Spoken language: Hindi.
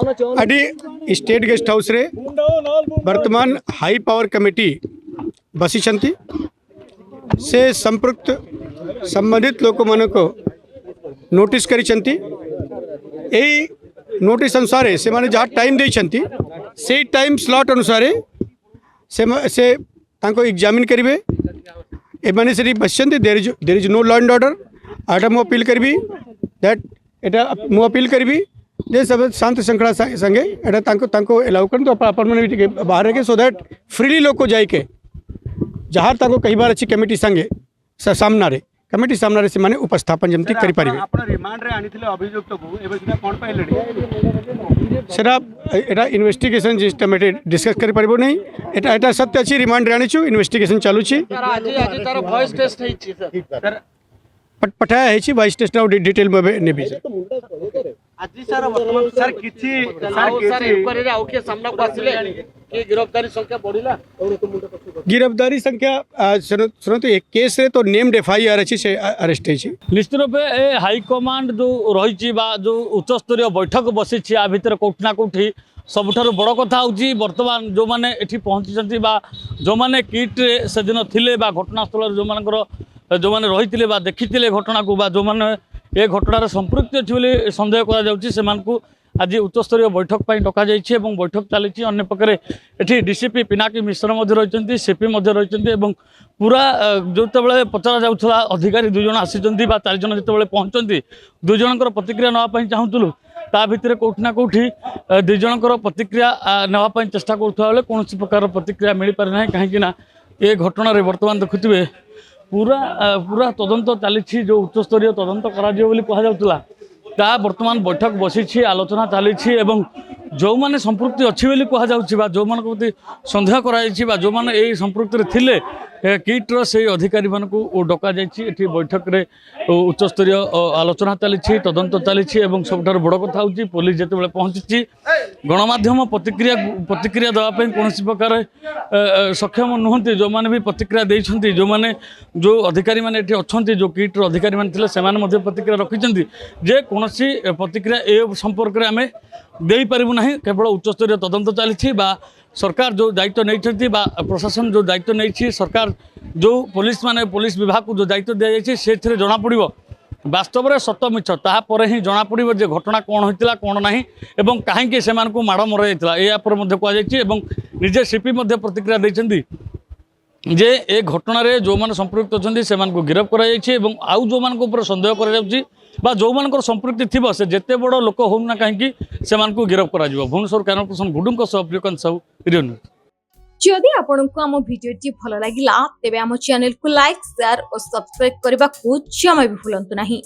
अभी स्टेट गेस्ट हाउस रे वर्तमान हाई पावर कमिटी बसी से संपृक्त संबंधित लोक मान को नोटिस करिसेंती। एई नोटिस अनुसार से माने जहाँ टाइम देइसेंती से टाइम स्लॉट अनुसार से तांको एग्जामिन करेंगे। एमाने से बसचंती there is no law and order. आटा मु अपील करी दैट एटा मु अपील करी जे सब शांत श्रृंखला संगे एटा तांको एलाउ कर तो अपन बाहर के सो दैट फ्रीली लोग जाइके जहाँ तांको कई बार अच्छी कमिटी संगे सामने कमिटी सामने से माने उपस्थापन जमती करि परिबे। आपण रिमांड रे आनिथिले अभियुक्त को एबे सुधा कोन पाइलेडी सेरा एटा इन्वेस्टिगेशन सिस्टमेटिक डिस्कस करि परिबो नहीं। एटा सत्य अछि रिमांड रे आनिछु इन्वेस्टिगेशन चालू छी। आज तार वॉइस टेस्ट है सर पठाया है वॉइस टेस्ट डिटेल में नेबी आज सर वर्तमान सर किछि सर इंक्वायरी रे आउ के सामना को आसिले कि गिरफ्तारी संख्या बढ़िला। गिरफ्तारी संख्या सुनतो एक केस रे तो नेम्ड एफआईआर अछि से अरेस्ट है। निश्चित रूप ए हाईकमांड जो रही जो उच्च स्तरीय बैठक बसी आ भितर कोठना कोठी सबुठारु बड़ कथा होची वर्तमान जो माने एठी पहुंची जो माने किट से दिन थिले बा घटनास्थल जो माने रही देखी घटना को जो माने ए घटनार संपृक्ति अच्छी बोली सन्देह करा आज उच्चस्तरीय बैठक पर डक जाइए। बैठक चली अन्य पक्षे ये डीसीपी पिनाकी मिश्र रही सीपी रही पूरा जो पचरा जाऊला अधिकारी दुई जन आसी 4 जन जो पहुँचती 2 जनकर प्रतिक्रिया नापी चाहूलु ता भितर कौटना कौटी 2 जनकर प्रतिक्रिया नापी चेष्टा करुवा कौन प्रकार प्रतिक्रिया मिल पारे ना कहीं ये घटना बर्तमान देखुए पूरा पूरा तदंत चली जो उच्चस्तरीय तदंत करा बर्तमान बैठक बसी आलोचना चली जो माने संपृक्ति अच्छी बोली कहुवा जो मान प्रति सन्देह कर जो मैंने यही संपृक्ति थिले किट्र से अधिकारी मान डक जाइए। बैठक रे उच्चस्तरीय आलोचना चली तदंत चली सब बड़ कथा हूँ पुलिस जिते पहुँची गणमाध्यम प्रतिक्रिया देवाई कौन प्रकार सक्षम नुहति जो मैंने भी प्रतिक्रिया देते जो मैंने जो अधिकारी मैंने अच्छा जो किट्र अधिकारी मैंने से प्रतिक्रिया रखिंट जे कौन प्रतिक्रिया ए संपर्क में आम दे पारू ना केवल उच्चस्तरीय तदंत चली सरकार जो दायित्व नहीं प्रशासन जो दायित्व नहीं सरकार जो पुलिस माने पुलिस विभाग को जो दायित्व दि जाए से जना पड़ वास्तव में सत मिछ तापर ही जना पड़ जे घटना कौन होता कौन ना एवं कहीं से माड़ मर जाता या कहुई निजे सीपी प्रतिक्रिया देते जे ए घटना रे जो मान संपृक्त अच्छे से गिरफ्त कर आउ जो मान सन्देह कर जो मान संपृक्ति थी से जिते बड़ लोक होना कहीं से गिरफ्त कर Bhubaneswar camera person Gudung Priyakant Sahu video news. जदि आपंक आम भिडी भल लगा तेब आम चैनल को लाइक शेयर और सब्सक्राइब करने को जमा भी भूलु नहीं।